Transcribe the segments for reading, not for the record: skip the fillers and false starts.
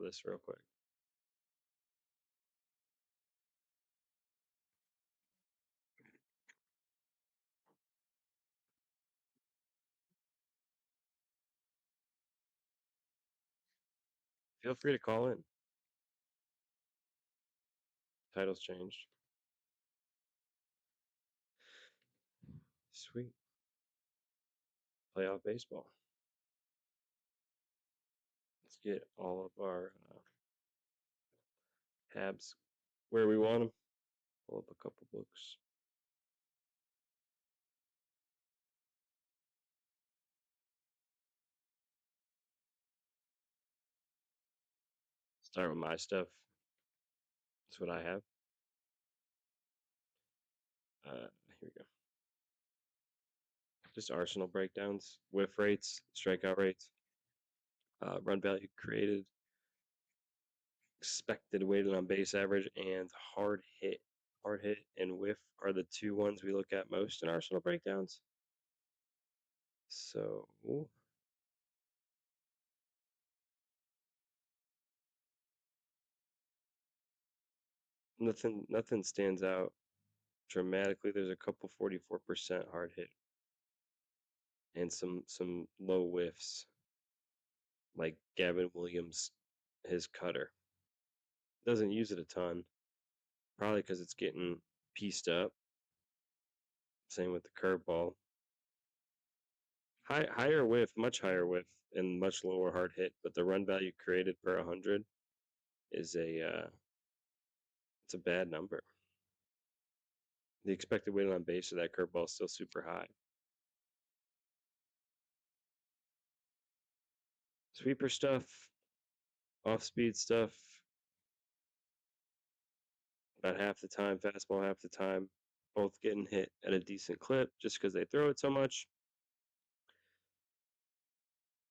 this real quick. Feel free to call in. Titles changed. Sweet. Playoff baseball. Let's get all of our tabs where we want them. Pull up a couple books. Start with my stuff. That's what I have. Here we go. Just Arsenal breakdowns, whiff rates, strikeout rates, run value created, expected weighted on base average, and hard hit. Hard hit and whiff are the two ones we look at most in Arsenal breakdowns. So nothing stands out dramatically. There's a couple 44% hard hit and some low whiffs, like Gavin Williams, his cutter. Doesn't use it a ton, probably because it's getting pieced up. Same with the curveball. Higher whiff, much higher whiff, and much lower hard hit, but the run value created per 100 is it's a bad number. The expected weight on base of that curveball is still super high. Sweeper stuff, off speed stuff, about half the time, fastball half the time, both getting hit at a decent clip just because they throw it so much.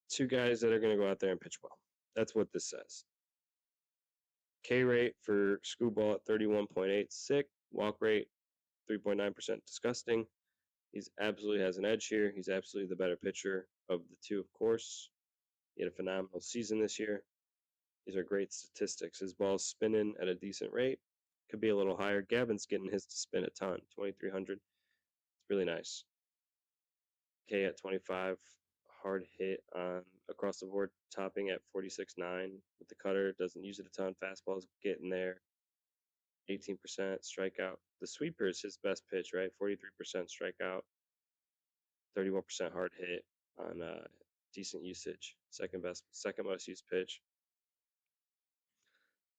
Two guys that are going to go out there and pitch well. That's what this says. K rate for Screwball at 31.8, sick. Walk rate 3.9%, disgusting. He's absolutely has an edge here. He's absolutely the better pitcher of the two, of course. He had a phenomenal season this year. These are great statistics. His ball's spinning at a decent rate. Could be a little higher. Gavin's getting his to spin a ton, 2,300. It's really nice. K at 25. Hard hit on across the board, topping at 46.9 with the cutter. Doesn't use it a ton. Fastball's getting there. 18% strikeout. The sweeper is his best pitch, right? 43% strikeout. 31% hard hit on decent usage. Second most used pitch.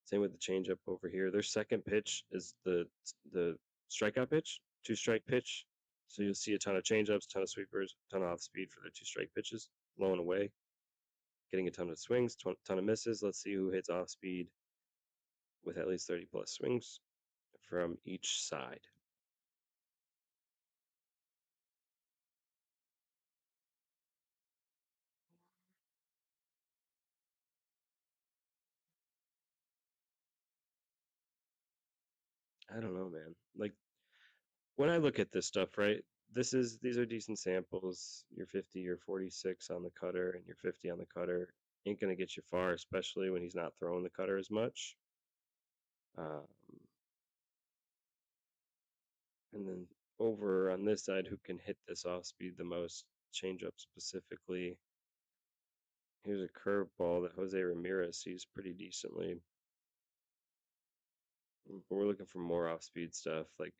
Same with the changeup over here. Their second pitch is the strikeout pitch, 2-strike pitch. So you'll see a ton of changeups, ton of sweepers, ton of off speed for their 2-strike pitches, low and away. Getting a ton of swings, ton of misses. Let's see who hits off speed with at least 30 plus swings from each side. I don't know, man. Like when I look at this stuff, right? These are decent samples. You're 50, you're 46 on the cutter, and you're 50 on the cutter. Ain't gonna get you far, especially when he's not throwing the cutter as much. Um, and then over on this side, who can hit this off speed the most? Changeup specifically. Here's a curveball that Jose Ramirez sees pretty decently. But we're looking for more off speed stuff, like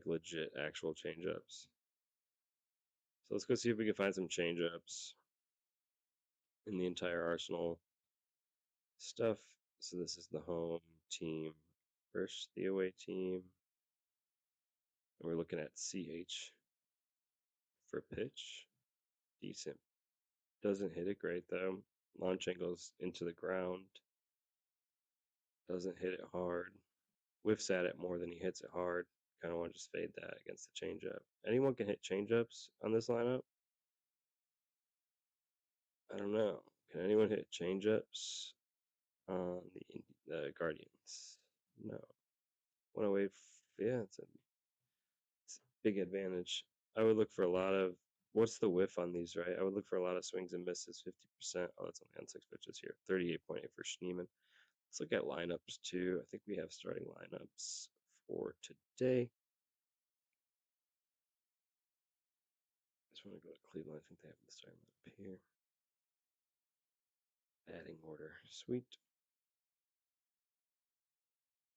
legit actual changeups. So let's go see if we can find some changeups in the entire arsenal stuff. So this is the home team versus the away team. And we're looking at CH for pitch. Decent. Doesn't hit it great though. Launch angles into the ground. Doesn't hit it hard. Whiffs at it more than he hits it hard. Kind of want to just fade that against the changeup. Anyone can hit changeups on this lineup? I don't know. Can anyone hit changeups on the Guardians? No. 108. Yeah, it's a big advantage. I would look for a lot of What's the whiff on these, right? I would look for a lot of swings and misses, 50%. Oh, that's only on 6 pitches here. 38.8 for Schneemann. Let's look at lineups too. I think we have starting lineups for today. I just want to go to Cleveland. I think they have the starting lineup here. Batting order. Sweet.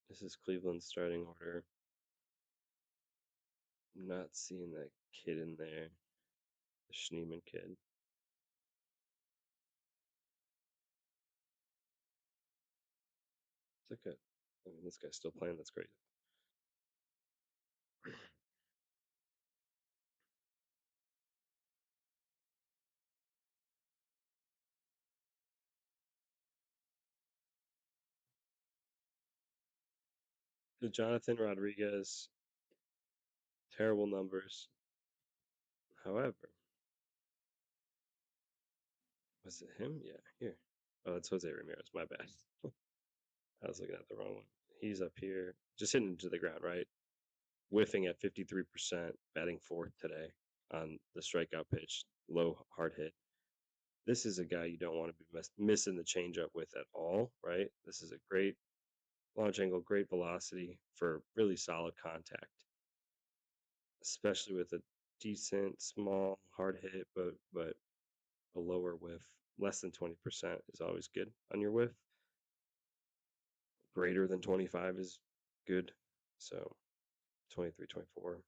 This is Cleveland's starting order. I'm not seeing that kid in there. The Schneemann kid. It's okay. I mean, this guy's still playing. That's great. The Jonathan Rodriguez, terrible numbers. However, was it him? Yeah, here. Oh, that's Jose Ramirez. My bad. I was looking at the wrong one. He's up here, just hitting into the ground, right? Whiffing at 53%, batting fourth today on the strikeout pitch, low hard hit. This is a guy you don't want to be missing the changeup with at all, right? This is a great launch angle, great velocity for really solid contact, especially with a decent, small, hard hit, but a lower whiff. Less than 20% is always good on your whiff. Greater than 25 is good. So 23, 24.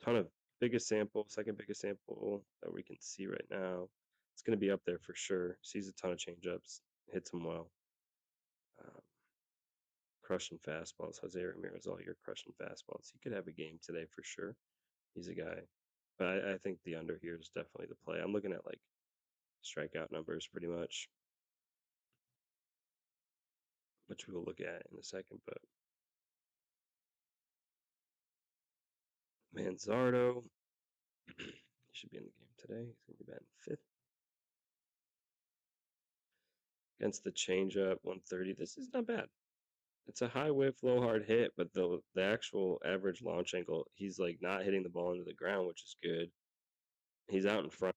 Ton of biggest sample, second biggest sample that we can see right now. It's going to be up there for sure. Sees a ton of changeups, hits them well. Um, crushing fastballs. Jose Ramirez all year crushing fastballs. He could have a game today for sure. He's a guy. But I think the under here is definitely the play. I'm looking at like strikeout numbers pretty much, which we will look at in a second. But Manzardo, he should be in the game today. He's going to be batting fifth. Against the changeup, 130. This is not bad. It's a high whiff, low hard hit, but the actual average launch angle, he's like not hitting the ball into the ground, which is good. He's out in front.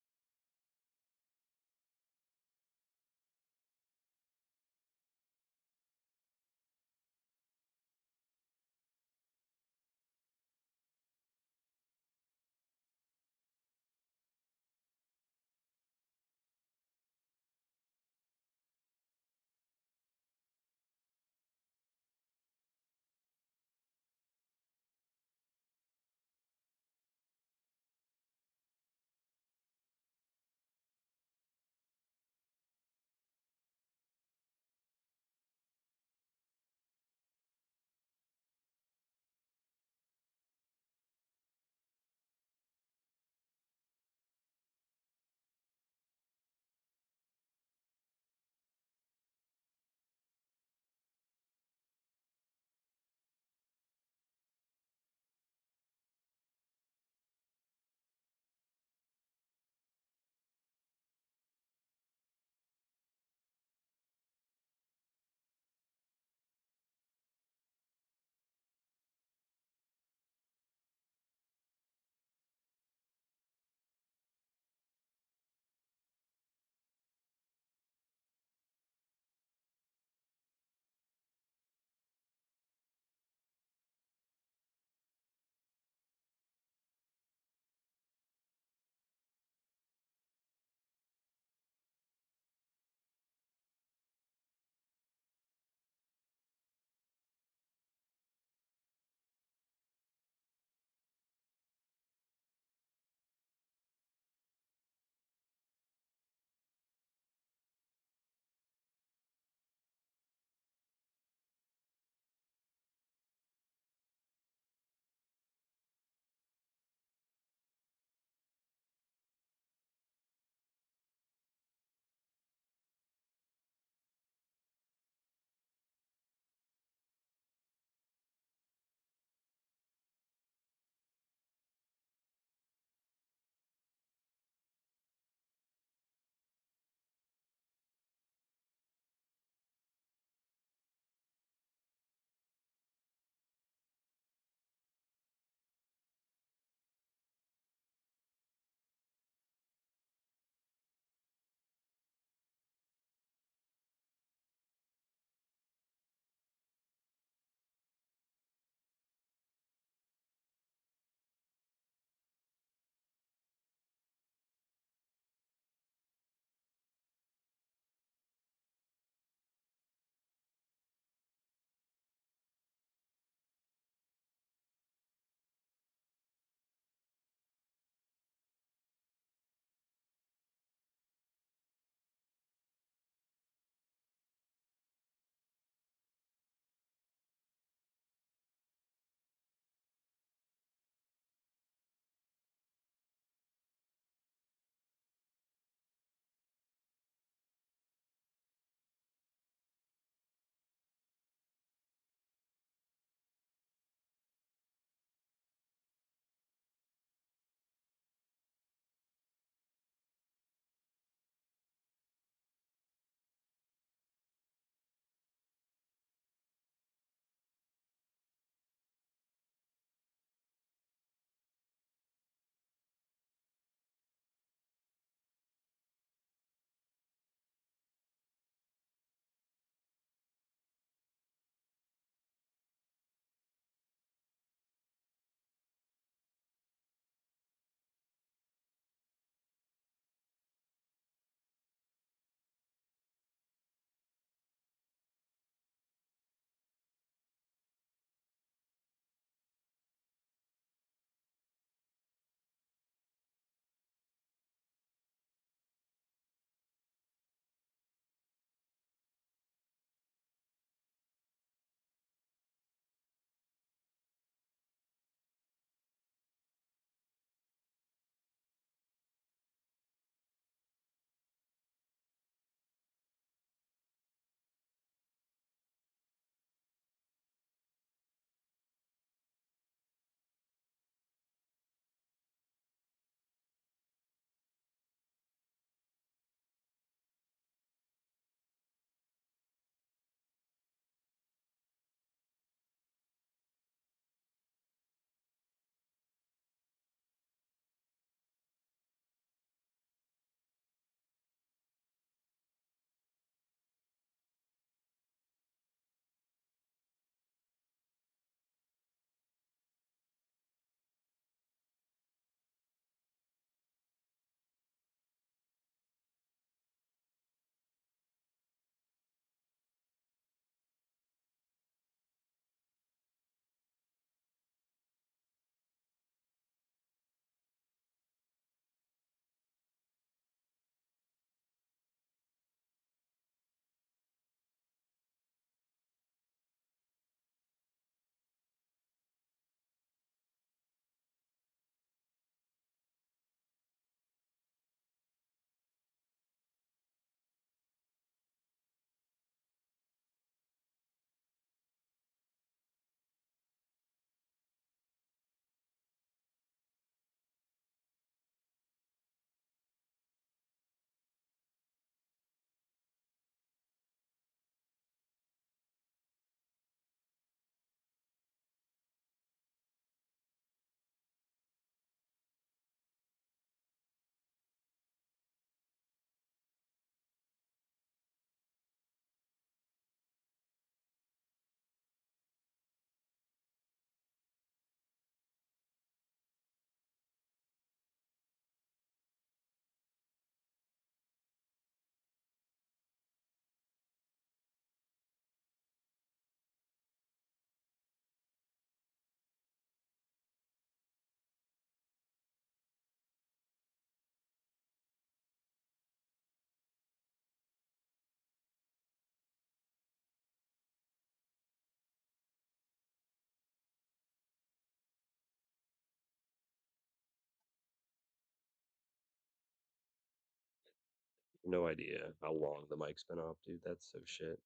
No idea how long the mic's been off, dude. That's so shit.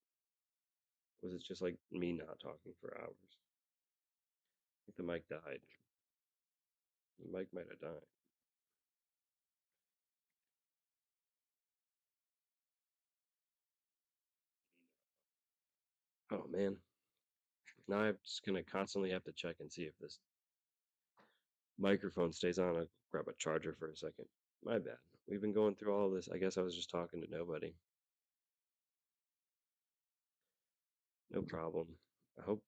Was it just like me not talking for hours? I think the mic died. The mic might have died. Oh man. Now I'm just gonna constantly have to check and see if this microphone stays on. I'll grab a charger for a second. My bad. We've been going through all this. I guess I was just talking to nobody. No problem. I hope.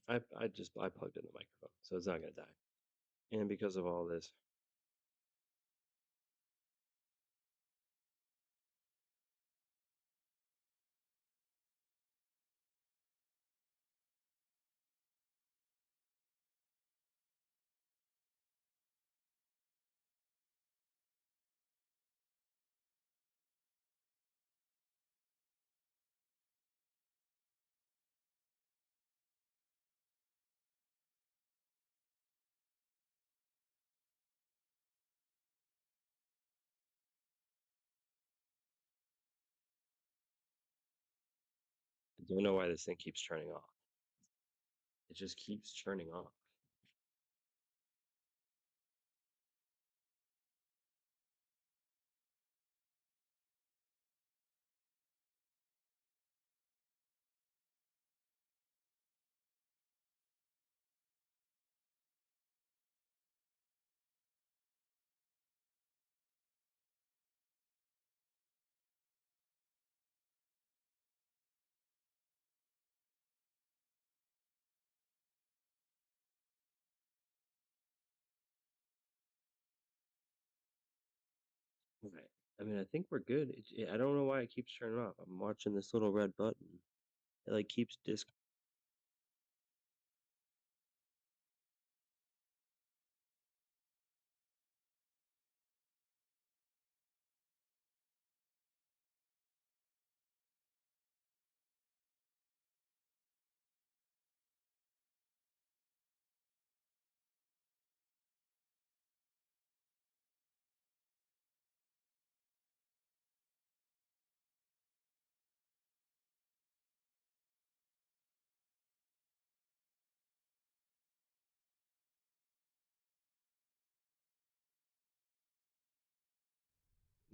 I plugged in the microphone, so it's not gonna die. And because of all this, I don't know why this thing keeps turning off. It just keeps turning off. Right. I mean, I think we're good. I don't know why it keeps turning off. I'm watching this little red button. It like keeps disc.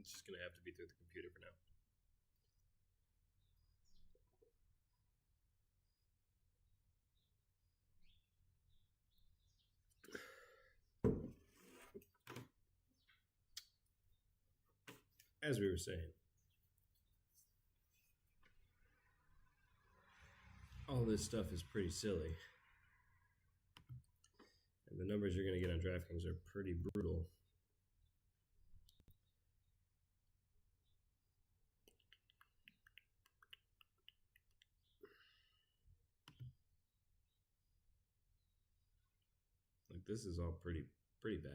It's just gonna have to be through the computer for now. As we were saying, all this stuff is pretty silly. And the numbers you're going to get on DraftKings are pretty brutal. Like, this is all pretty bad.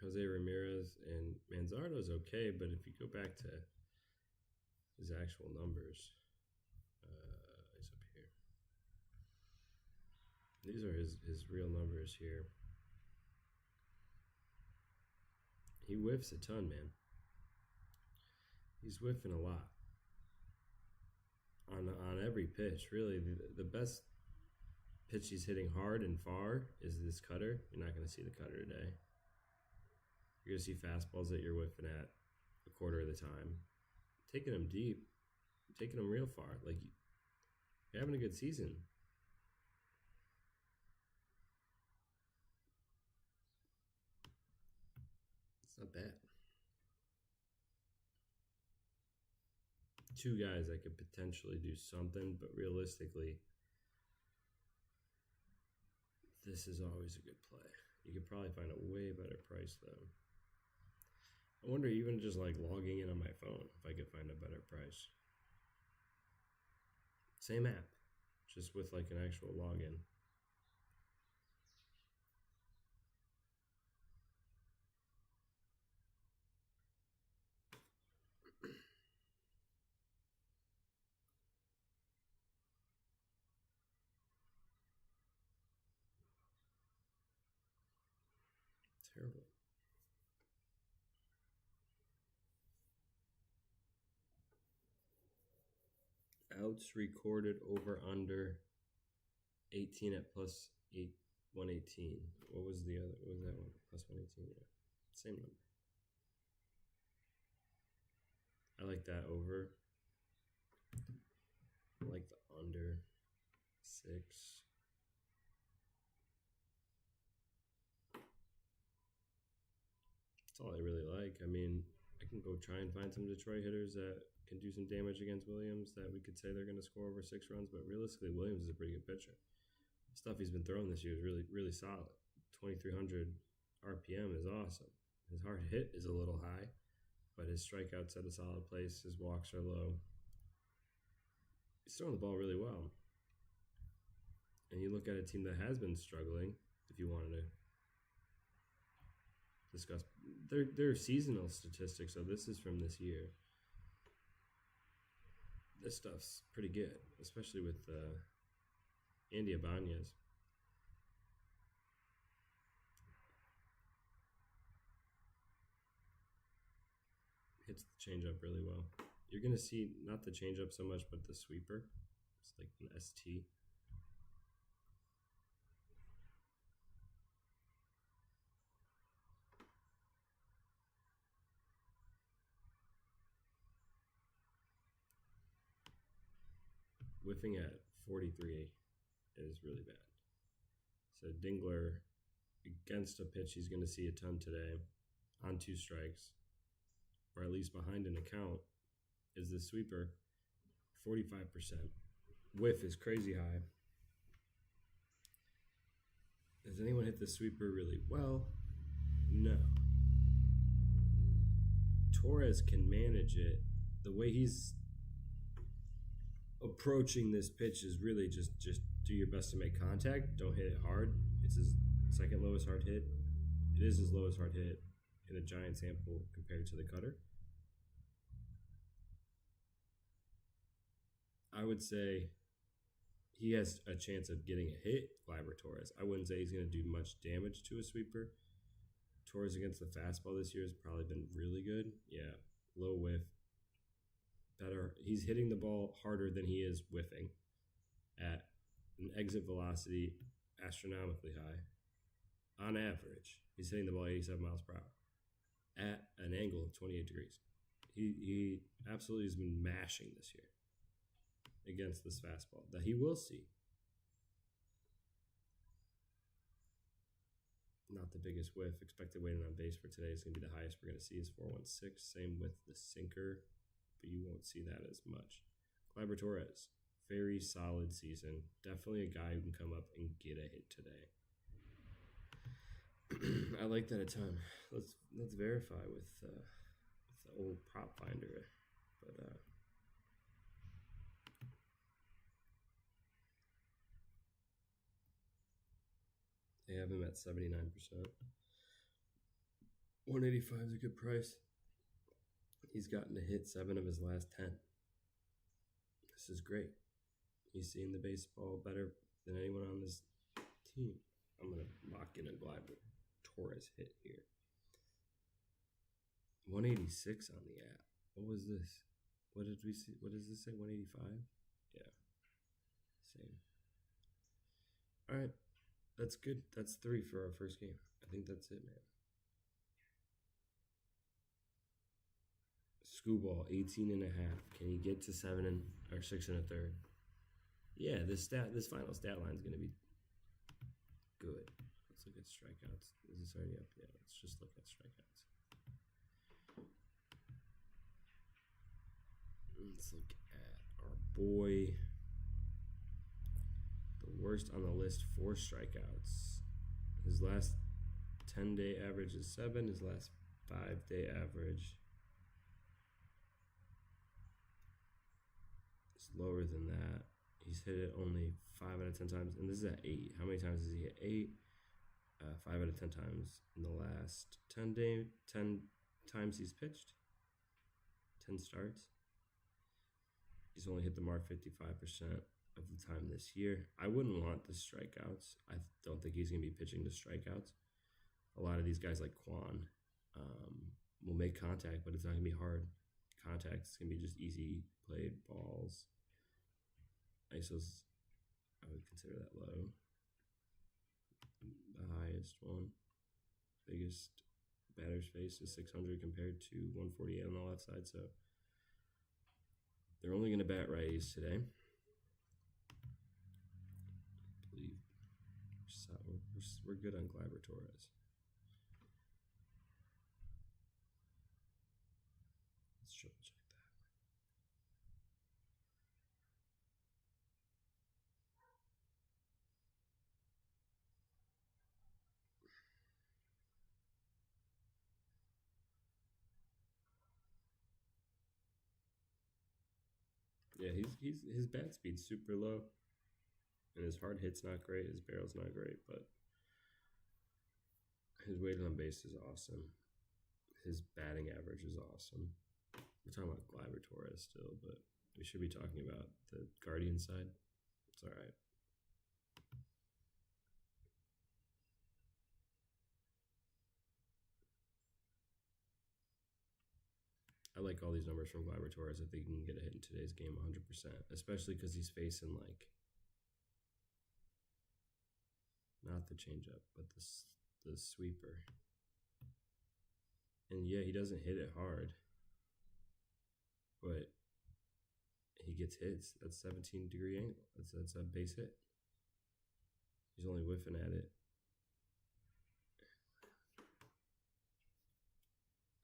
Jose Ramirez and Manzardo's okay, but if you go back to his actual numbers, he's up here. These are his real numbers here. He whiffs a ton, man. He's whiffing a lot on every pitch. Really, the best pitch he's hitting hard and far is this cutter. You're not going to see the cutter today. You're going to see fastballs that you're whiffing at a quarter of the time. Taking them deep, taking them real far. Like, you're having a good season. It's not bad. Two guys that could potentially do something, but realistically, this is always a good play. You could probably find a way better price, though. I wonder, even just like logging in on my phone, if I could find a better price. Same app, just with like an actual login. Terrible. Outs recorded over under 18 at plus 118. What was the other? What was that one? Plus 118. Yeah, same number. I like that over. I like the under 6. That's all I really like. I mean, I can go try and find some Detroit hitters that can do some damage against Williams that we could say they're going to score over 6 runs, but realistically, Williams is a pretty good pitcher. The stuff he's been throwing this year is really, really solid. 2,300 RPM is awesome. His hard hit is a little high, but his strikeouts at a solid place. His walks are low. He's throwing the ball really well. And you look at a team that has been struggling, if you wanted to discuss their seasonal statistics. So this is from this year. This stuff's pretty good, especially with Andy Ibanez. Hits the changeup really well. You're going to see not the changeup so much, but the sweeper. It's like an ST. Whiffing at 43 is really bad. So Dingler, against a pitch he's going to see a ton today, on 2 strikes, or at least behind an account, is the sweeper, 45%. Whiff is crazy high. Has anyone hit the sweeper really well? No. Torres can manage it. The way he's approaching this pitch is really just do your best to make contact. Don't hit it hard. It's his second lowest hard hit. It is his lowest hard hit in a giant sample compared to the cutter. I would say he has a chance of getting a hit, Gleyber Torres. I wouldn't say he's going to do much damage to a sweeper. Torres against the fastball this year has probably been really good. Yeah, low whiff. Better. He's hitting the ball harder than he is whiffing at an exit velocity astronomically high. On average, he's hitting the ball 87 miles per hour at an angle of 28 degrees. He absolutely has been mashing this year against this fastball that he will see. Not the biggest whiff. Expected weighted on base for today is going to be the highest we're going to see is 416. Same with the sinker. but you won't see that as much. Gleyber Torres, very solid season. Definitely a guy who can come up and get a hit today. I like that a ton. Let's verify with the old prop finder, but they have him at 79%. 185 is a good price. He's gotten to hit 7 of his last 10. This is great. He's seen the baseball better than anyone on this team. I'm gonna lock in a Gleyber Torres hit here. 186 on the app. What was this? What did we see? What does this say? 185? Yeah. Same. All right. That's good. That's 3 for our first game. I think that's it, man. Screwball, 18 and a half. Can he get to 7 or 6 and a third? Yeah, this final stat line is going to be good. Let's look at strikeouts. Is this already up? Yeah, let's just look at strikeouts. Let's look at our boy. The worst on the list for strikeouts. His last 10-day average is 7. His last 5-day average is lower than that. He's hit it only 5 out of 10 times, and this is at 8. How many times has he hit 8? 5 out of 10 times in the last 10 times he's pitched. 10 starts. He's only hit the mark 55% of the time this year. I wouldn't want the strikeouts. I don't think he's going to be pitching to strikeouts. A lot of these guys like Quan will make contact, but it's not going to be hard contact. It's going to be just easy played balls. ISOs, I would consider that low. The highest one, biggest batter's face is 600 compared to 148 on the left side. So they're only going to bat righties today. I believe we're good on Gleyber Torres. Let's triple check that. Yeah, his bat speed's super low, and his hard hit's not great. His barrel's not great, but his weight on base is awesome. His batting average is awesome. We're talking about Gleyber Torres still, but we should be talking about the Guardian side. It's all right. I like all these numbers from Gleyber Torres. I think he can get a hit in today's game 100%, especially because he's facing not the changeup, but the sweeper. And yeah, he doesn't hit it hard, but he gets hits. That's 17-degree angle. That's a base hit. He's only whiffing at it.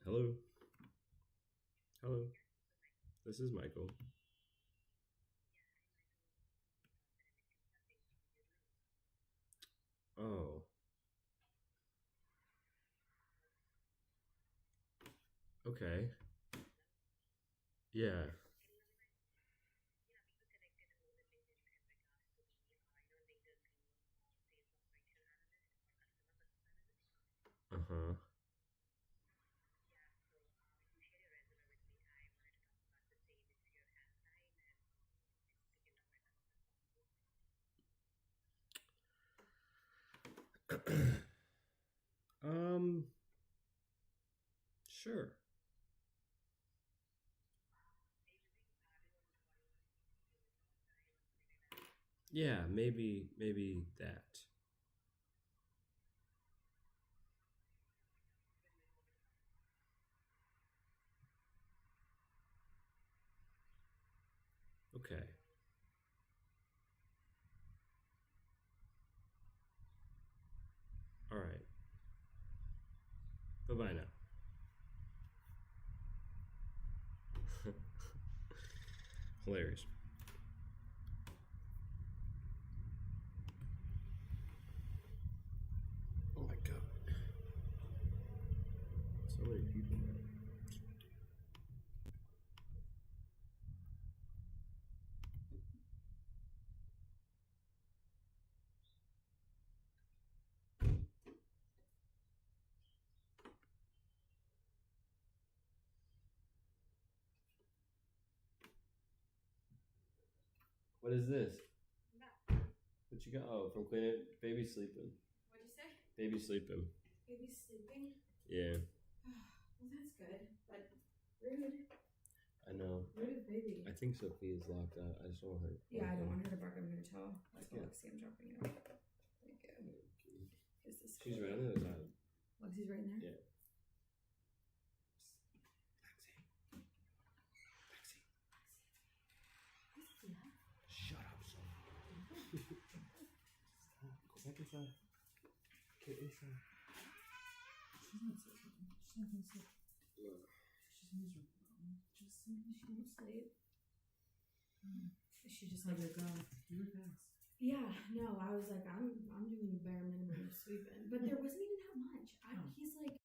Hello. Hello. This is Michael. Oh. Okay. Yeah. Uh-huh. Sure. Yeah, maybe that. Okay. All right. Bye-bye now. Hilarious. Oh my god. So many people now. What is this? What you got? Oh, from cleaning. Baby sleeping. What'd you say? Baby sleeping. Baby's sleeping? Yeah. Well, that's good, but rude. I know. Rude of baby. I think Sophia's locked out. I just don't want her. Yeah, I don't want her to bark. I'm going to tell. Let's go, Yeah. Lexi. I'm dropping it off. Thank you. Is this She's right on the other side. Lexi's right in there? Yeah. Lexi. Yeah. Shut up, Sophie. Stop. Go back inside. Get inside. She's not sleeping. She's not going to sleep. She's miserable. Just she won't sleep. She just let her go. Do her fast. Yeah, no, I was like, I'm doing the bare minimum of sleeping. But there wasn't even that much. He's like,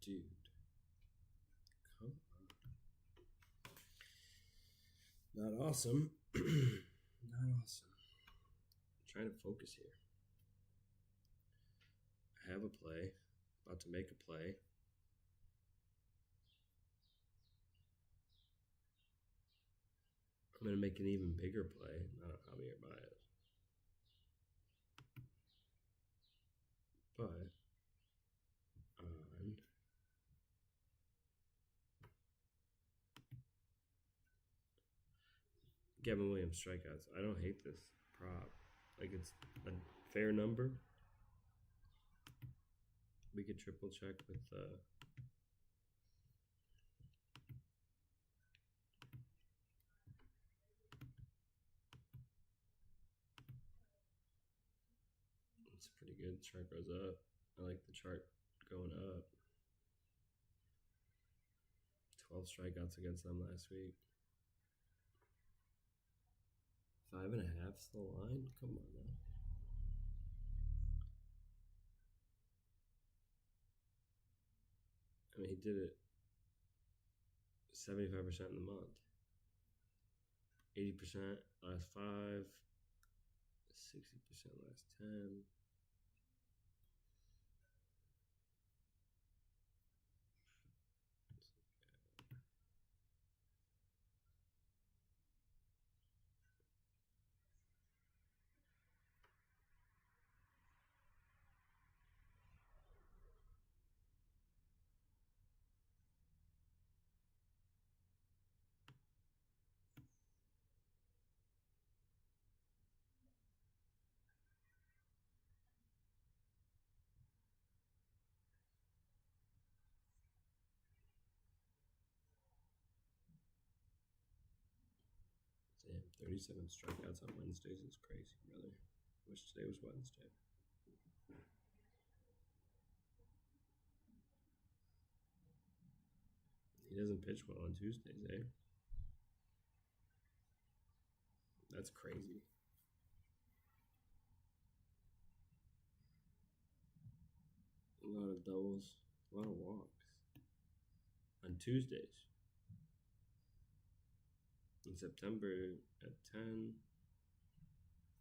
Dude. Come on. Not awesome. Not awesome. I'm trying to focus here. I have a play. About to make a play. I'm going to make an even bigger play. Not Javier Baez. But on Gavin Williams strikeouts. I don't hate this prop. Like, it's a fair number. We could triple check with it's pretty good. The chart goes up. I like the chart going up. 12 strikeouts against them last week. 5.5's the line? Come on now. I mean, he did it 75% in the month. 80% last 5. 60% last 10. Damn, 37 strikeouts on Wednesdays is crazy, brother. Wish today was Wednesday. He doesn't pitch well on Tuesdays, eh? That's crazy. A lot of doubles, a lot of walks on Tuesdays. In September at 10.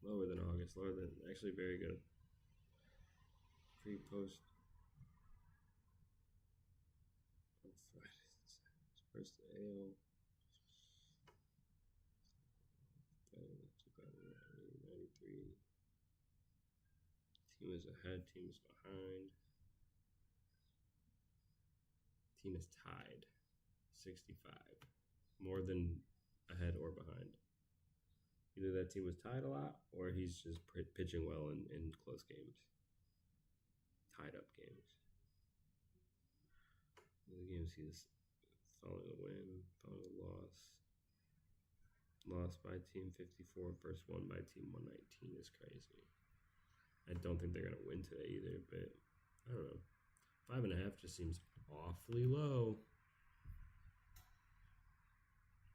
Lower than August. Lower than, actually very good. Pre-post. On Friday. First AL. 93. Team is ahead. Team is behind. Team is tied. 65. More than ahead or behind. Either that team was tied a lot, or he's just pitching well in close games. Tied up games. The games he's following a win, following a loss. Lost by team 54 versus won by team 119 is crazy. I don't think they're going to win today either, but I don't know. 5.5 just seems awfully low.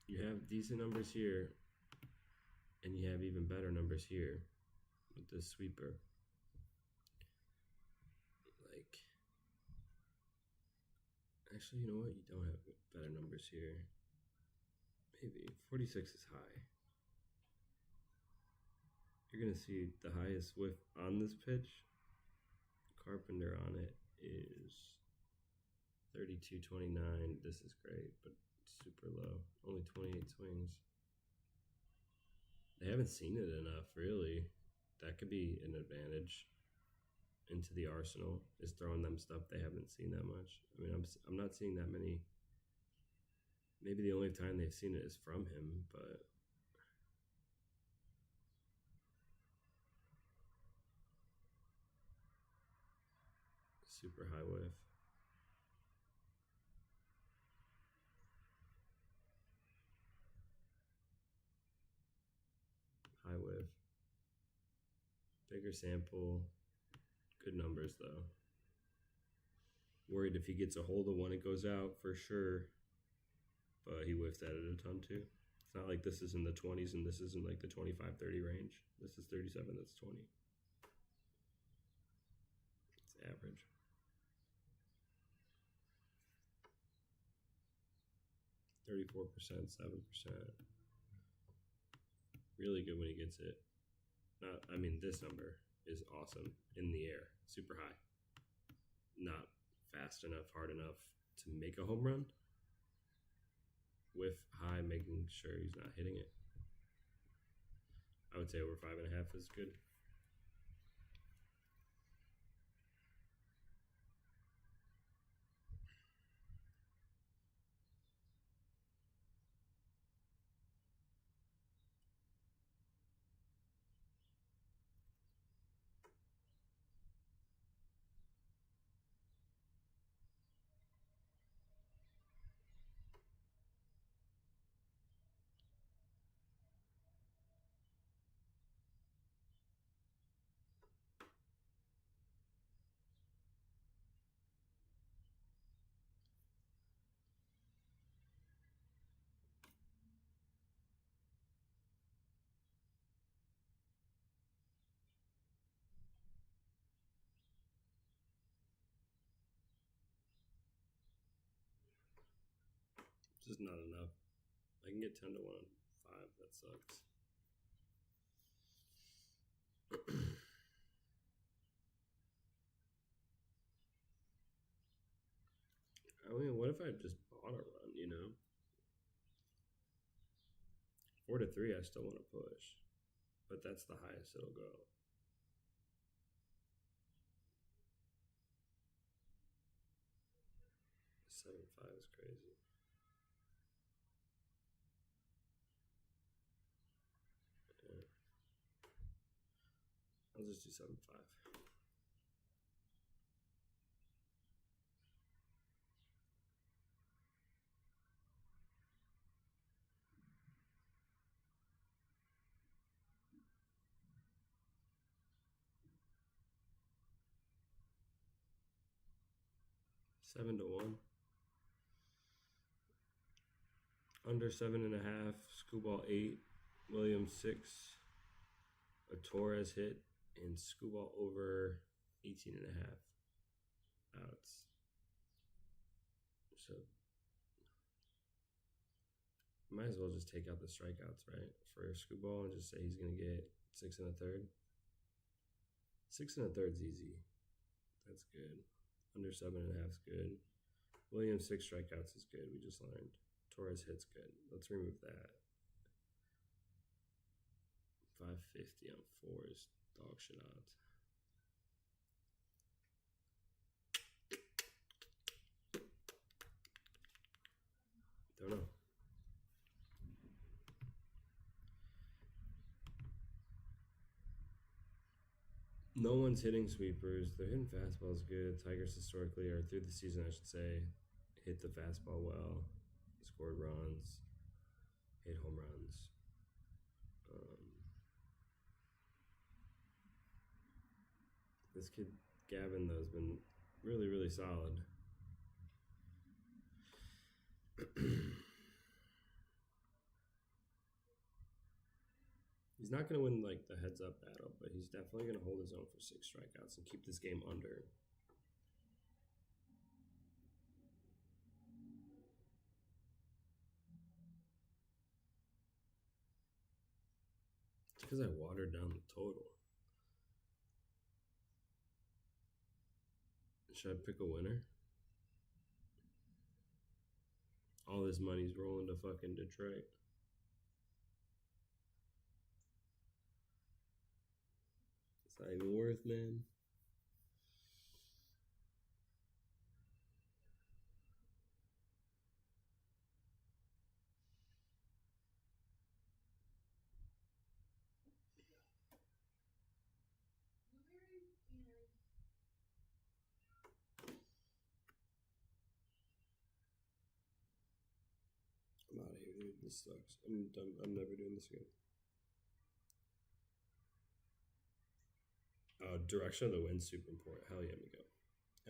You have decent numbers here, and you have even better numbers here with this sweeper. Like, actually, you know what? You don't have better numbers here. Maybe 46 is high. You're going to see the highest whiff on this pitch. Carpenter on it is 32.29. This is great, but super low. Only 28 swings. They haven't seen it enough, really. That could be an advantage into the arsenal, is throwing them stuff they haven't seen that much. I mean, I'm not seeing that many. Maybe the only time they've seen it is from him, but super high whiff. High whiff. Bigger sample. Good numbers, though. Worried if he gets a hold of one, it goes out for sure. But he whiffed at it a ton, too. It's not like this is in the 20s and this is in like the 25, 30 range. This is 37, that's 20. It's average. %, 7%. Really good when he gets it. This number is awesome in the air. Super high. Not fast enough, hard enough to make a home run. Whiff high, making sure he's not hitting it. I would say over 5.5 is good. Just not enough. I can get 10 to 1 on 5. That sucks. What if I just bought a run, 4 to 3, I still want to push. But that's the highest it'll go. 7.5 is crazy. I'll just do 7.5. $7 to 1. Under 7.5. Screwball 8. Williams 6. A Torres hit. And Screwball over 18.5 outs. So Might as well just take out the strikeouts, right? For Screwball and just say he's going to get 6 1/3. 6 1/3 is easy. That's good. Under 7.5 is good. Williams 6 strikeouts is good. We just learned. Torres hits good. Let's remove that. 550 on 4 is dog shit odds. Don't know. No one's hitting sweepers. They're hitting fastballs good. Tigers historically, or through the season, I should say, hit the fastball well, scored runs, hit home runs. This kid Gavin, though, has been really, really solid. He's not going to win like the heads up battle, but he's definitely going to hold his own for 6 strikeouts and keep this game under. It's because I watered down the total. Should I pick a winner? All this money's rolling to fucking Detroit. It's not even worth, man. I'm out of here, dude. This sucks. I'm done. I'm never doing this again. Direction of the wind's super important. Hell yeah, Miko.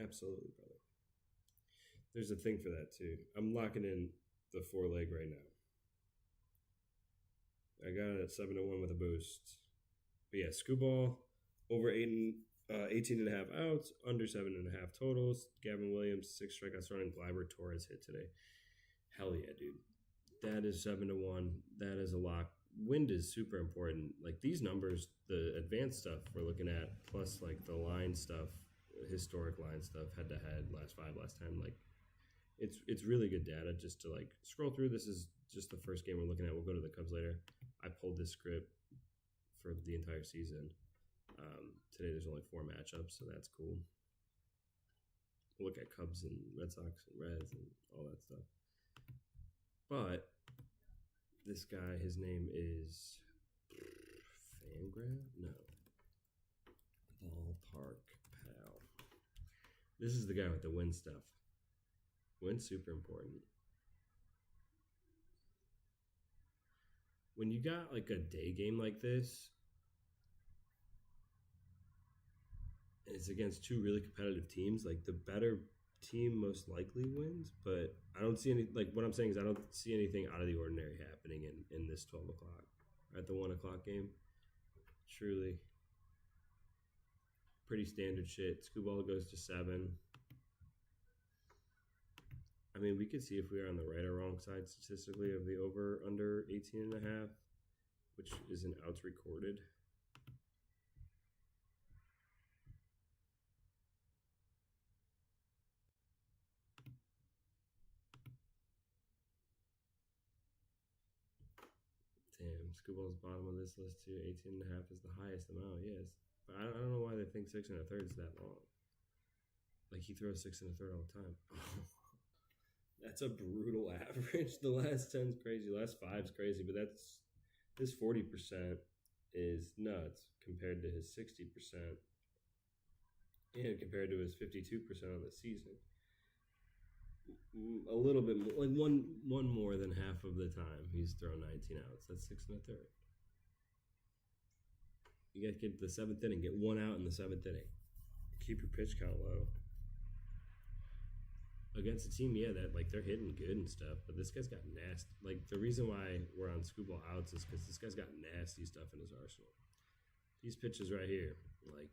Absolutely, brother. There's a thing for that too. I'm locking in the 4-leg right now. I got it at 7-1 with a boost. But yeah, Screwball over 18.5 outs, under 7.5 totals. Gavin Williams 6 strikeouts running. Gleyber Torres hit today. Hell yeah, dude. That is 7-1. That is a lock. Wind is super important. Like these numbers, the advanced stuff we're looking at, plus like the line stuff, historic line stuff, head to head, last 5, last 10. Like it's really good data just to like scroll through. This is just the first game we're looking at. We'll go to the Cubs later. I pulled this script for the entire season. Today there's only 4 matchups, so that's cool. We'll look at Cubs and Red Sox and Reds and all that stuff. But this guy, his name is Fangraph? No. Ballpark Pal. This is the guy with the win stuff. Win's super important. When you got like a day game like this, and it's against 2 really competitive teams, like the better team most likely wins, but I don't see any, like what I'm saying is I don't see anything out of the ordinary happening in this 12 o'clock. At the 1 o'clock game, truly pretty standard shit. Screwball goes to 7. I mean, we could see if we are on the right or wrong side statistically of the over under 18.5, which is an outs recorded. Damn, Screwball's bottom of this list too. 18.5 is the highest amount, yes. But I don't know why they think 6 1/3 is that long. Like he throws 6 1/3 all the time. That's a brutal average. The last 10's crazy. The last 5's crazy, but that's his 40% is nuts compared to his 60% and compared to his 52% on the season. A little bit more, like one more than half of the time he's thrown 19 outs. That's 6 1/3. You got to get the 7th inning, get 1 out in the 7th inning. Keep your pitch count low. Against a team, yeah, that like they're hitting good and stuff, but this guy's got nasty. Like the reason why we're on Screwball outs is because this guy's got nasty stuff in his arsenal. These pitches right here, like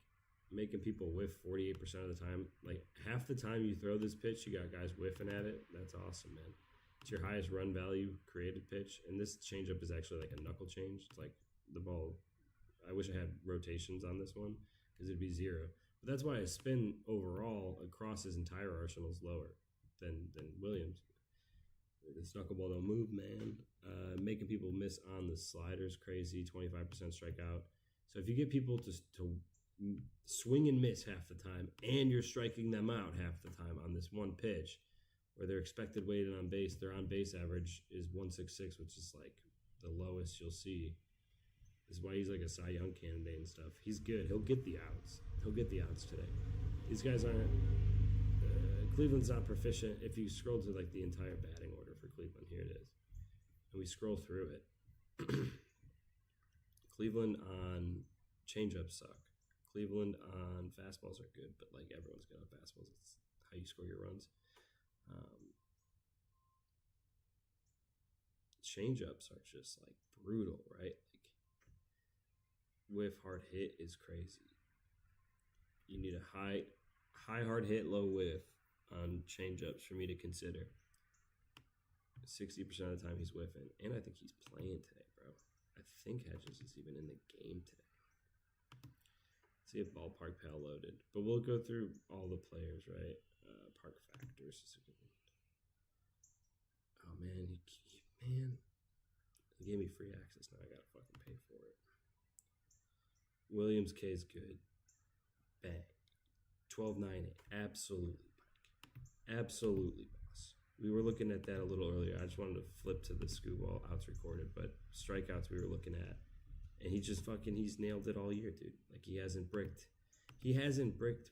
making people whiff 48% of the time. Like half the time you throw this pitch, you got guys whiffing at it. That's awesome, man. It's your highest run value created pitch, and this changeup is actually like a knuckle change. It's like the ball. I wish I had rotations on this one because it'd be 0. But that's why his spin overall across his entire arsenal is lower than Williams. This knuckleball don't move, man. Making people miss on the sliders crazy. 25% strikeout. So if you get people to swing and miss half the time, and you're striking them out half the time on this one pitch, where their expected weighted on base, their on base average is 166, which is like the lowest you'll see. This is why he's like a Cy Young candidate and stuff. He's good. He'll get the outs. He'll get the outs today. These guys aren't. Cleveland's not proficient. If you scroll to like the entire batting order for Cleveland, here it is, and we scroll through it. Cleveland on changeups suck. Cleveland on fastballs are good, but like everyone's good on fastballs. It's how you score your runs. Changeups are just like brutal, right? Like whiff hard hit is crazy. You need a high hard hit, low whiff on changeups for me to consider. 60% of the time he's whiffing, and I think he's playing today, bro. I think Hedges is even in the game today. See if Ballpark Pal loaded, but we'll go through all the players, right? Park Factors is a good one. Oh man, he gave me free access. Now I gotta fucking pay for it. Williams K is good. Bang. 12.98. Absolutely, Mike. Absolutely, boss. We were looking at that a little earlier. I just wanted to flip to the Scooball outs recorded, but strikeouts we were looking at. And he's nailed it all year, dude. Like he hasn't bricked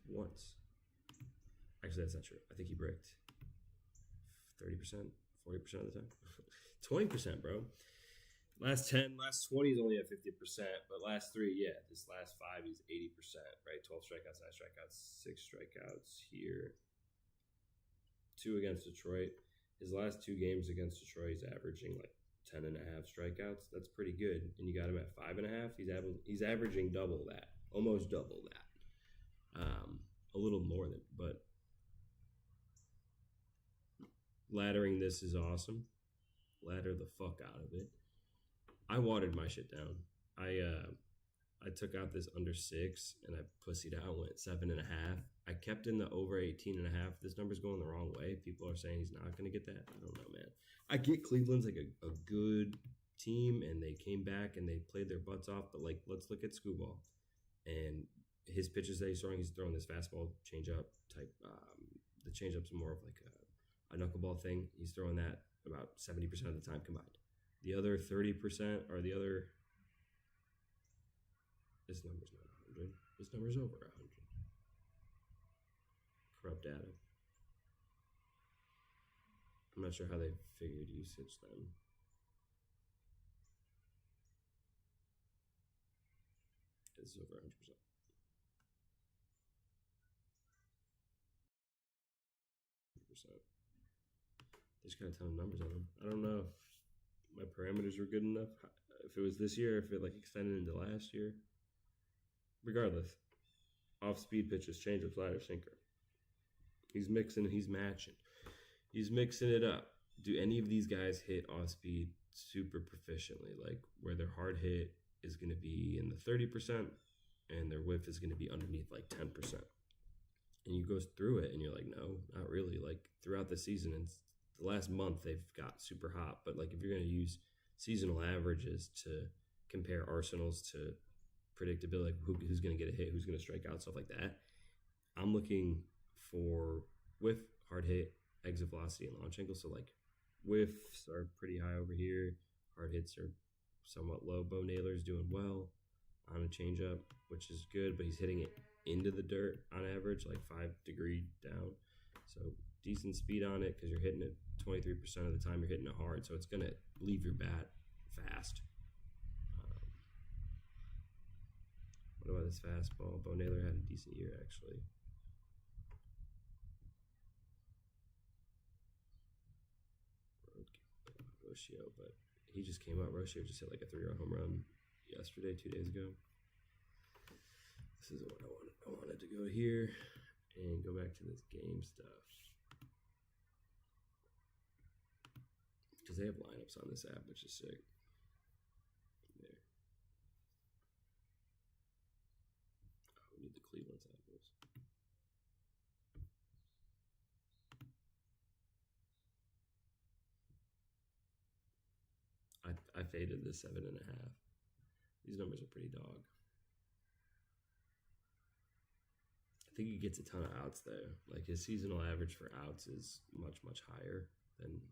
once. Actually, that's not true. I think he bricked 30%, 40% of the time. 20%, bro. Last 20 is only at 50%, but last 3, yeah. This last 5 he's 80%, right? 12 strikeouts, 9 strikeouts, 6 strikeouts here. 2 against Detroit. His last 2 games against Detroit, he's averaging like 10.5 strikeouts. That's pretty good. And you got him at 5.5. He's averaging double that, almost double that. A little more than, but laddering this is awesome. Ladder the fuck out of it. I watered my shit down. I took out this under 6 and I pussied out, went 7.5. I kept in the over 18.5. This number's going the wrong way. People are saying he's not going to get that. I don't know, man. I get Cleveland's like a good team and they came back and they played their butts off, but like let's look at Scooball and his pitches that he's throwing this fastball changeup type. The changeup's more of like a knuckleball thing. He's throwing that about 70% of the time combined. The other 30% or the other. This number's not 100. This number's over 100. Corrupt data. I'm not sure how they figured usage then. It's over 100%. They just got a ton of numbers on them. I don't know if my parameters were good enough. If it was this year, if it like extended into last year. Regardless, off-speed pitches, changeup, slider, sinker. He's mixing, he's matching. He's mixing it up. Do any of these guys hit off-speed super proficiently? Like where their hard hit is going to be in the 30% and their whiff is going to be underneath like 10%. And you go through it and you're like, no, not really. Like throughout the season and the last month they've got super hot. But like if you're going to use seasonal averages to compare arsenals to predictability, who's going to get a hit, who's going to strike out, stuff like that, I'm looking for whiff, hard hit, exit velocity, and launch angle. So like whiffs are pretty high over here. Hard hits are somewhat low. Bo Naylor's doing well on a changeup, which is good, but he's hitting it into the dirt on average, like 5 degrees down. So decent speed on it because you're hitting it 23% of the time. You're hitting it hard, so it's going to leave your bat fast. What about this fastball? Bo Naylor had a decent year, actually. Rocio, but he just came out. Rocio just hit like a 3-run home run yesterday, 2 days ago. This is what I wanted. I wanted to go here and go back to this game stuff. because they have lineups on this app, which is sick. There. Oh, we need the Cleveland side of this. I faded the 7.5. These numbers are pretty dog. I think he gets a ton of outs there. Like his seasonal average for outs is much, much higher than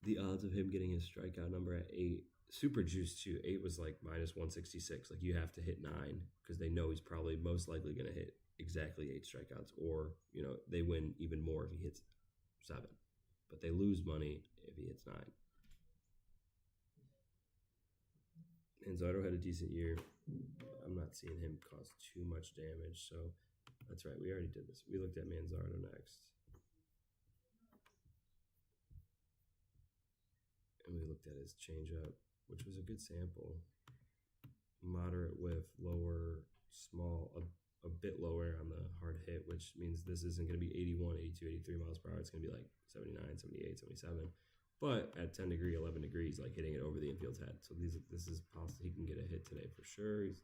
the odds of him getting his strikeout number at 8. Super juiced too. 8 was like minus 166. Like you have to hit 9 because they know he's probably most likely going to hit exactly 8 strikeouts, or they win even more if he hits 7. But they lose money if he hits 9. Manzardo had a decent year. I'm not seeing him cause too much damage, so that's right. We already did this. We looked at Manzardo next. And we looked at his changeup, which was a good sample. Moderate whiff, lower, small, a bit lower on the hard hit, which means this isn't going to be 81, 82, 83 miles per hour. It's going to be like 79, 78, 77. But at 10 degree, 11 degrees, like hitting it over the infield's head. So this is possible. He can get a hit today for sure. He's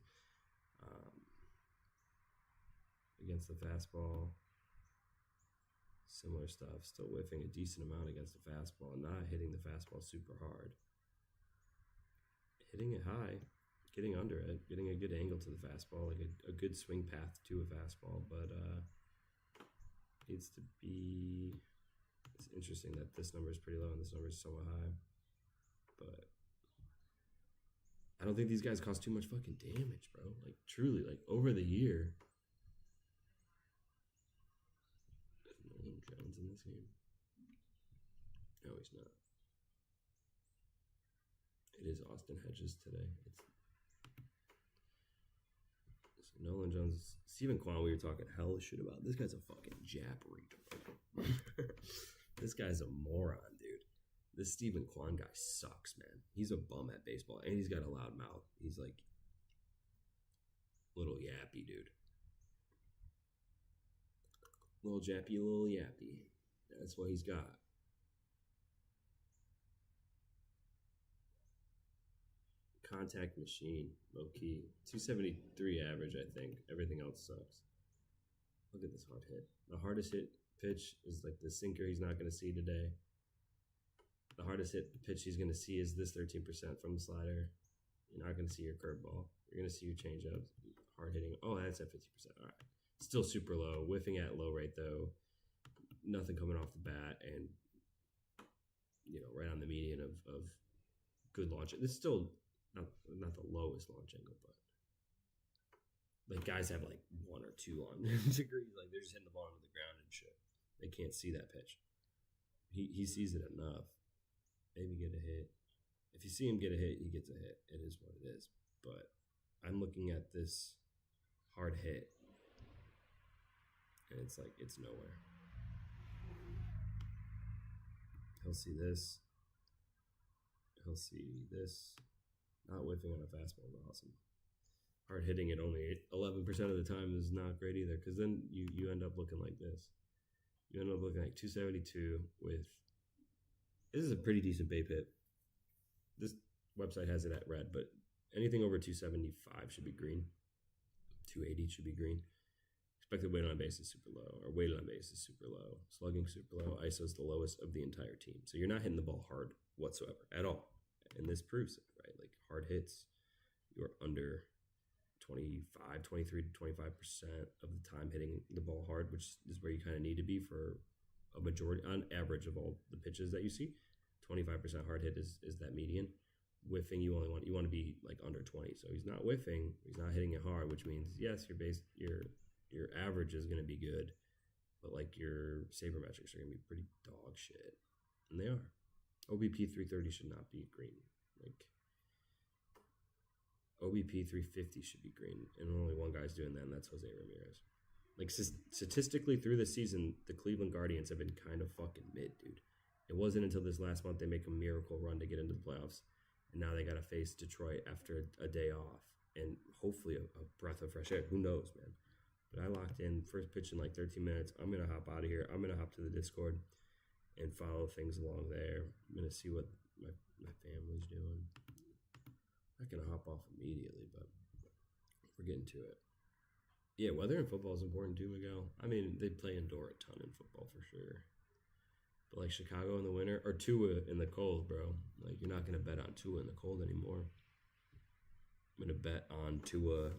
against the fastball. Similar stuff. Still whiffing a decent amount against the fastball. Not hitting the fastball super hard. Hitting it high. Getting under it. Getting a good angle to the fastball. Like a good swing path to a fastball. But needs to be... It's interesting that this number is pretty low and this number is somewhat high. But I don't think these guys cause too much fucking damage, bro. Like, truly, like, over the year. There's Nolan Jones in this game. No, he's not. It is Austin Hedges today. It's Nolan Jones. Stephen Kwan, we were talking hell shit about. This guy's a fucking jap retard. This guy's a moron, dude. This Stephen Kwan guy sucks, man. He's a bum at baseball, and he's got a loud mouth. He's like little yappy, dude. Little jappy, little yappy. That's what he's got. Contact machine, low key. 273 average, I think. Everything else sucks. Look at this hard hit. The hardest hit pitch is like the sinker he's not going to see today. The hardest hit pitch he's going to see is this 13% from the slider. You're not going to see your curveball. You're going to see your changeup. Hard hitting. Oh, that's at 50%. All right. Still super low. Whiffing at low rate, though. Nothing coming off the bat. And, right on the median of good launch. This is still not the lowest launch angle, but like guys have like 1 or 2 on degrees. Like they're just hitting the ball into the ground and shit. They can't see that pitch. He sees it enough. Maybe get a hit. If you see him get a hit, he gets a hit. It is what it is. But I'm looking at this hard hit, and it's like it's nowhere. He'll see this. He'll see this. Not whiffing on a fastball is awesome. Hard hitting it only 11% of the time is not great either, because then you end up looking like this. You end up looking like 272 with... This is a pretty decent BAPE hit. This website has it at red, but anything over 275 should be green. 280 should be green. Expected weight on base is super low, or weighted on base is super low. Slugging super low. ISO is the lowest of the entire team. So you're not hitting the ball hard whatsoever at all. And this proves it, right? Like hard hits, you're under 23 to 25% of the time hitting the ball hard, which is where you kind of need to be for a majority, on average, of all the pitches that you see. 25% hard hit is that median. Whiffing, you want to be like under 20. So he's not whiffing, he's not hitting it hard, which means yes, your average is going to be good, but like your sabermetrics are going to be pretty dog shit, and they are. OBP 330 should not be green. Like OBP 350 should be green, and only one guy's doing that, and that's Jose Ramirez. Like statistically through the season, the Cleveland Guardians have been kind of fucking mid, dude. It wasn't until this last month they make a miracle run to get into the playoffs, and now they got to face Detroit after a day off, and hopefully a breath of fresh air. Who knows, man? But I locked in first pitch in like 13 minutes. I'm gonna hop out of here. I'm gonna hop to the Discord. and follow things along there. I'm gonna see what my family's doing. I'm not gonna hop off immediately, but we're getting to it. Yeah, weather in football is important too, Miguel. I mean, they play indoor a ton in football for sure. But like Chicago in the winter or Tua in the cold, bro. Like you're not gonna bet on Tua in the cold anymore. I'm gonna bet on Tua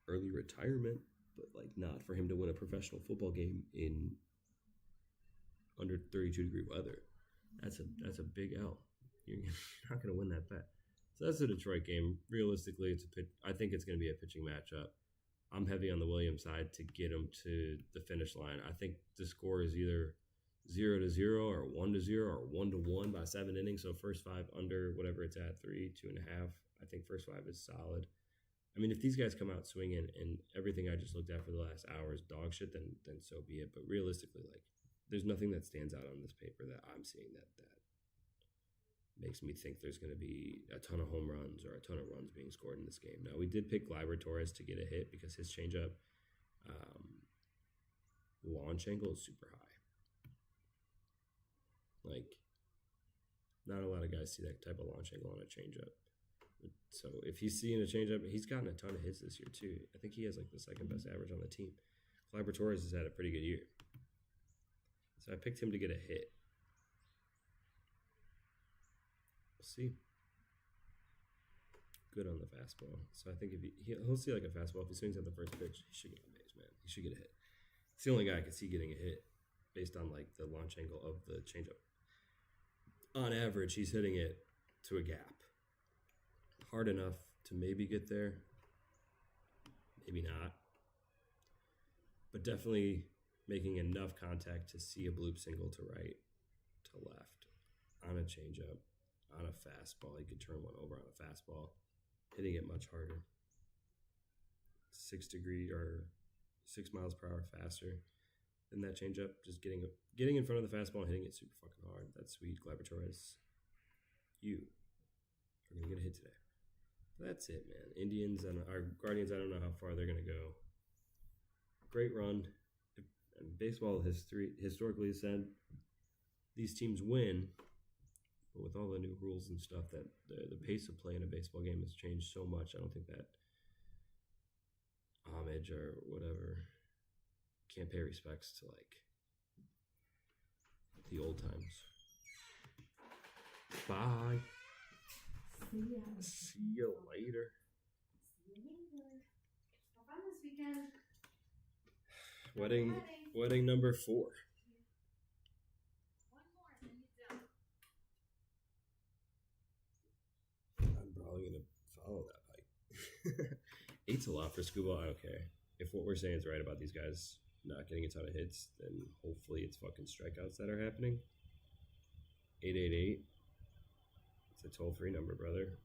early retirement, but like not for him to win a professional football game in under 32-degree weather. That's a big L. You're not gonna win that bet. So that's the Detroit game. Realistically, I think it's gonna be a pitching matchup. I'm heavy on the Williams side to get him to the finish line. I think the score is either 0-0 or 1-0 or 1-1 by 7 innings. So first 5 under whatever it's at, 3, 2.5. I think first 5 is solid. I mean, if these guys come out swinging and everything I just looked at for the last hour is dog shit, then so be it. But realistically, like, there's nothing that stands out on this paper that I'm seeing that makes me think there's going to be a ton of home runs or a ton of runs being scored in this game. Now, we did pick Gleyber Torres to get a hit because his changeup launch angle is super high. Like, not a lot of guys see that type of launch angle on a changeup. So if he's seeing a changeup, he's gotten a ton of hits this year too. I think he has like the second best average on the team. Gleyber Torres has had a pretty good year. So I picked him to get a hit. We'll see. Good on the fastball. So I think if he'll see like a fastball. If he swings at the first pitch, he should get on base, man. He should get a hit. It's the only guy I could see getting a hit based on like the launch angle of the changeup. On average, he's hitting it to a gap. Hard enough to maybe get there. Maybe not. But definitely making enough contact to see a bloop single to right, to left, on a changeup, on a fastball. He could turn one over on a fastball, hitting it much harder. 6 miles per hour faster than that changeup. Just getting in front of the fastball and hitting it super fucking hard. That's sweet. Gleyber Torres, you are going to get a hit today. That's it, man. Indians and our Guardians, I don't know how far they're going to go. Great run. And baseball historically said these teams win, but with all the new rules and stuff, that the pace of play in a baseball game has changed so much. I don't think that homage or whatever can't pay respects to like the old times. Bye. See you later. Have fun this weekend. Wedding number 4. One more and then you're done. I'm probably gonna follow that hike. 8's a lot for scuba. I don't care. If what we're saying is right about these guys not getting a ton of hits, then hopefully it's fucking strikeouts that are happening. 888. It's a toll-free number, brother.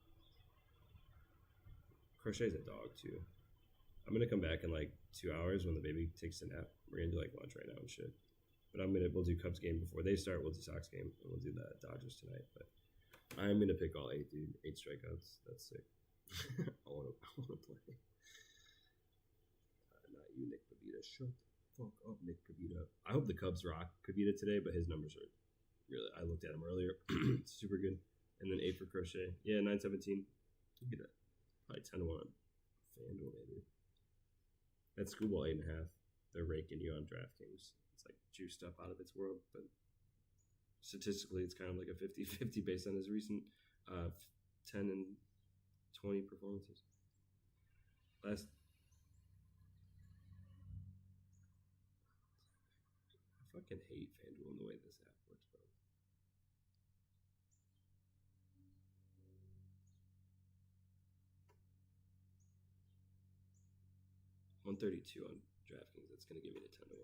Crochet's a dog too. I'm gonna come back in like 2 hours when the baby takes a nap. We're gonna do like lunch right now and shit. But we'll do Cubs game before they start. We'll do Sox game and we'll do the Dodgers tonight. But I'm gonna pick all 8, dude. 8 strikeouts. That's sick. I wanna play. Not you, Nick Pavita. Shut the fuck up, Nick Pavita. I hope the Cubs rock Pavita today, but his numbers are really. I looked at him earlier. Super good. And then 8 for Crochet. Yeah, 917. Look at that. Probably 10-1. FanDuel, maybe. That's Schoolball 8.5. They're raking you on DraftKings. It's like juiced up out of its world, but statistically, it's kind of like a 50-50 based on his recent 10 and 20 performances. I fucking hate FanDuel and the way this app works, bro. $132 on DraftKings. That's gonna give me the 10-1.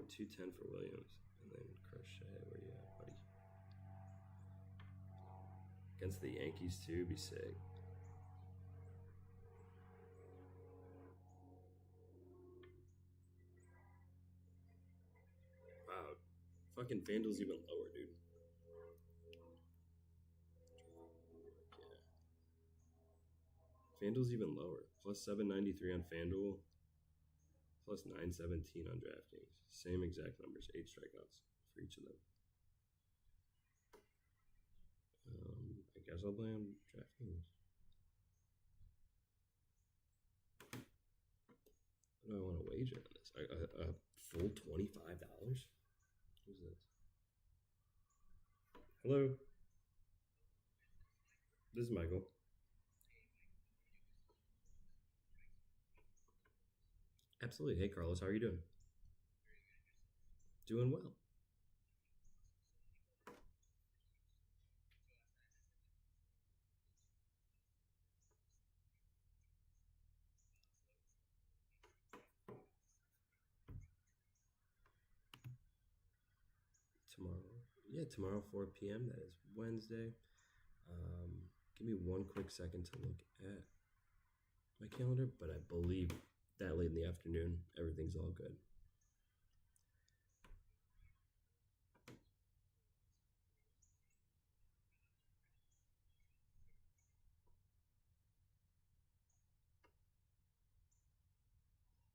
210 for Williams, and then Crochet. Where you at, buddy? Against the Yankees too, be sick. Wow, fucking FanDuel's even lower, dude. FanDuel's even lower. Plus 793 on FanDuel. Plus 917 on DraftKings. Same exact numbers. 8 strikeouts for for each of them. I guess I'll play on DraftKings. What do I want to wager on this? A full $25? Who's this? Hello? This is Michael. Absolutely. Hey, Carlos, how are you doing? Doing well. Tomorrow 4 p.m. That is Wednesday. Give me one quick second to look at my calendar, but I believe that late in the afternoon, everything's all good.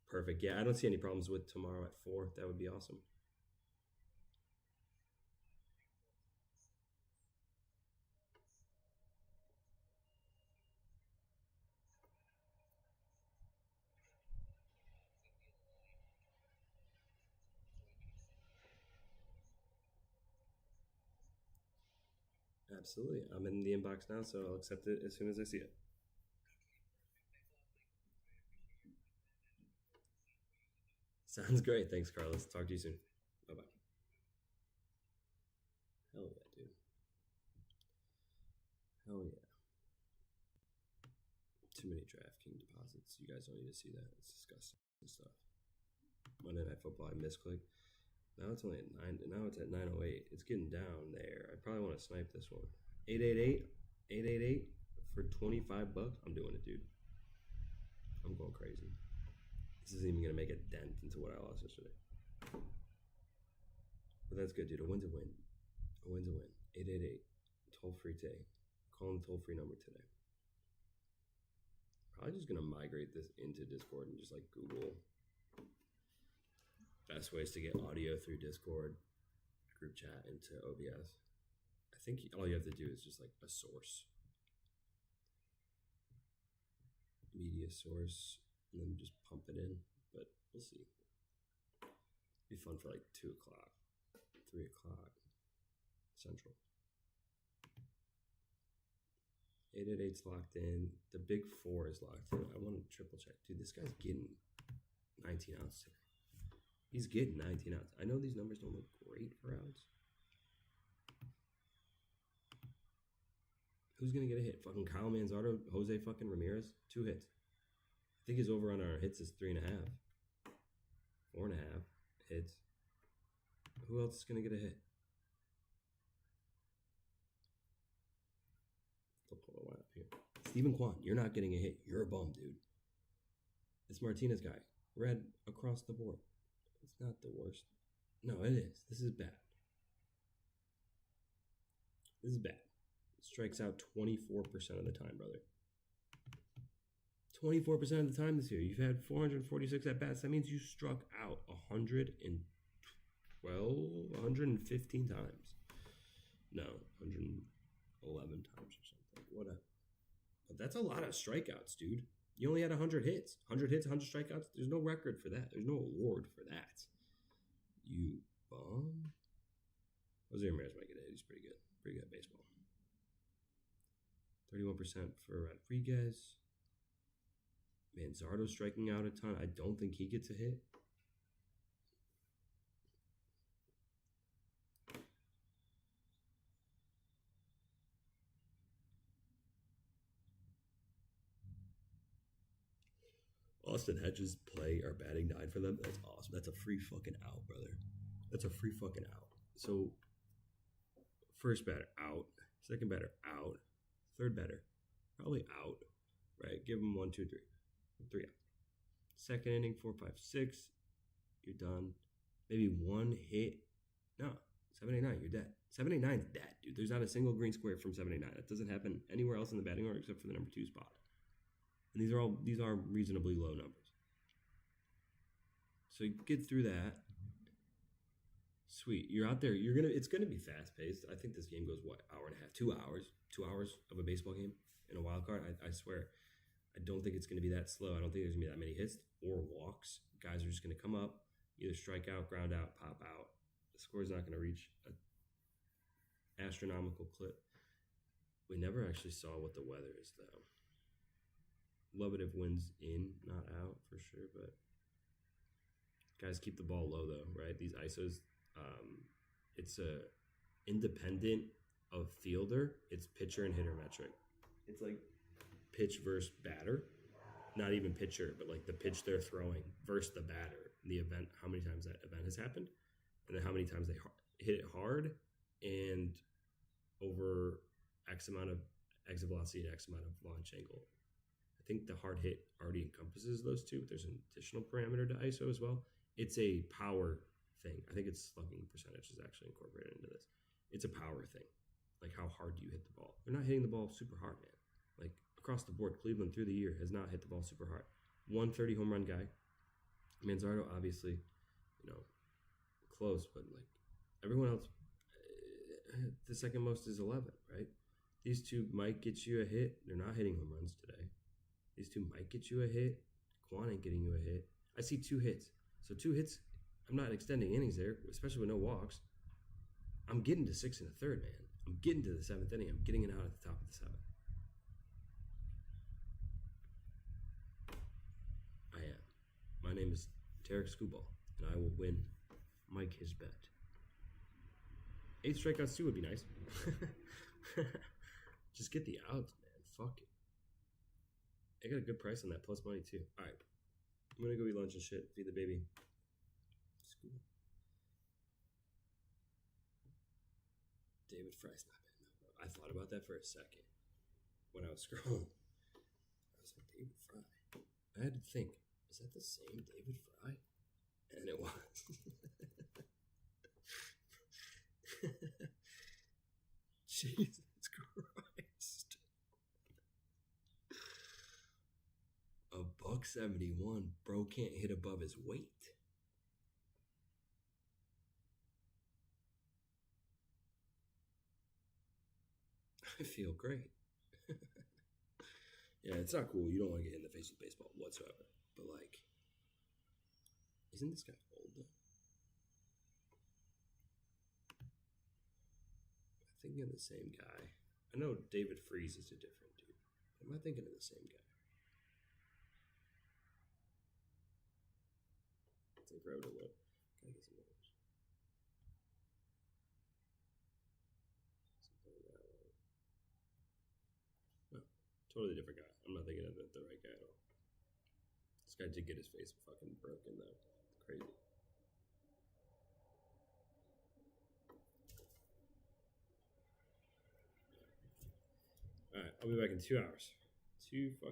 Perfect. Yeah, I don't see any problems with tomorrow at 4. That would be awesome. Absolutely. I'm in the inbox now, so I'll accept it as soon as I see it. Sounds great. Thanks, Carlos. Talk to you soon. Bye-bye. Hell yeah, dude. Hell yeah. Too many DraftKings deposits. You guys don't need to see that. It's disgusting stuff. Monday Night Football, I misclicked. Now it's only at 9. Now it's at 9:08. It's getting down there. I probably want to snipe this one. 888 for $25. I'm doing it, dude. I'm going crazy. This isn't even gonna make a dent into what I lost yesterday. But that's good, dude. A win's a win. A win's a win. 888. Toll free today. Calling the toll free number today. Probably just gonna migrate this into Discord and just like Google best ways to get audio through Discord, group chat into OBS. I think all you have to do is just like a source, media source, and then just pump it in. But we'll see. Be fun for like 2 o'clock, 3 o'clock Central. 888's locked in. The big 4 is locked in. I want to triple check. Dude, this guy's getting 19 outs today. He's getting 19 outs. I know these numbers don't look great for outs. Who's going to get a hit? Fucking Kyle Manzardo, Jose fucking Ramirez? 2 hits. I think his over on our hits is 3.5. 4.5 hits. Who else is going to get a hit? I'll pull the line up here. Stephen Kwan, you're not getting a hit. You're a bum, dude. This Martinez guy, red across the board. It's not the worst. No, it is. This is bad. This is bad. Strikes out 24% of the time, brother. 24% of the time this year. You've had 446 at bats. That means you struck out 115 times. No, 111 times or something. Whatever. But that's a lot of strikeouts, dude. You only had 100 hits. 100 hits, 100 strikeouts. There's no record for that. There's no award for that. You bum. Jose Ramirez might get a hit. He's pretty good. Pretty good at baseball. 31% for Rodriguez. Manzardo striking out a ton. I don't think he gets a hit. Austin Hedges play or batting died for them. That's awesome. That's a free fucking out, brother. That's a free fucking out. So, first batter out. Second batter out. Third batter probably out. Right? Give him 1, 2, 3. 3 out. Second inning, 4, 5, 6. You're done. Maybe one hit. No. 7, 8, 9. You're dead. 7, 8, 9 is dead, dude. There's not a single green square from 7, 8, 9. That doesn't happen anywhere else in the batting order except for the number 2 spot. And these are reasonably low numbers. So you get through that. Sweet. You're out there. It's gonna be fast paced. I think this game goes what, hour and a half, 2 hours, 2 hours of a baseball game in a wild card. I swear. I don't think it's gonna be that slow. I don't think there's gonna be that many hits or walks. Guys are just gonna come up, either strike out, ground out, pop out. The score's not gonna reach an astronomical clip. We never actually saw what the weather is though. Love it if wind's in, not out for sure, but guys keep the ball low though, right? These ISOs, it's a independent of fielder. It's pitcher and hitter metric. It's like pitch versus batter, not even pitcher, but like the pitch they're throwing versus the batter. The event, how many times that event has happened, and then how many times they hit it hard and over X amount of exit velocity and X amount of launch angle. I think the hard hit already encompasses those two, but there's an additional parameter to ISO as well. It's a power thing. I think it's slugging percentage is actually incorporated into this. It's a power thing. Like how hard do you hit the ball? They're not hitting the ball super hard, man. Like across the board, Cleveland through the year has not hit the ball super hard. 130 home run guy. Manzardo, obviously, close, but like everyone else, the second most is 11, right? These two might get you a hit. They're not hitting home runs today. These two might get you a hit. Quan ain't getting you a hit. I see 2 hits. So 2 hits, I'm not extending innings there, especially with no walks. I'm getting to 6 1/3, man. I'm getting to the 7th inning. I'm getting it out at the top of the 7th. I am. My name is Tarek Scuball, and I will win Mike his bet. 8 strikeouts too would be nice. Just get the outs, man. Fuck it. I got a good price on that, plus money too. All right. I'm going to go eat lunch and shit. Feed the baby. School. David Fry's not bad enough, bro. I thought about that for a second when I was scrolling. I was like, David Fry. I had to think, is that the same David Fry? And it was. Jesus Christ. $171. Bro can't hit above his weight. I feel great. Yeah, it's not cool. You don't want to get in the face with baseball whatsoever. But like, isn't this guy old though? I'm thinking of the same guy. I know David Freese is a different dude. Am I thinking of the same guy? Take forever to look. Gotta get some others. Something like that one. No, totally different guy. I'm not thinking of the right guy at all. This guy did get his face fucking broken though. It's crazy. Alright, I'll be back in 2 hours. 2 fucking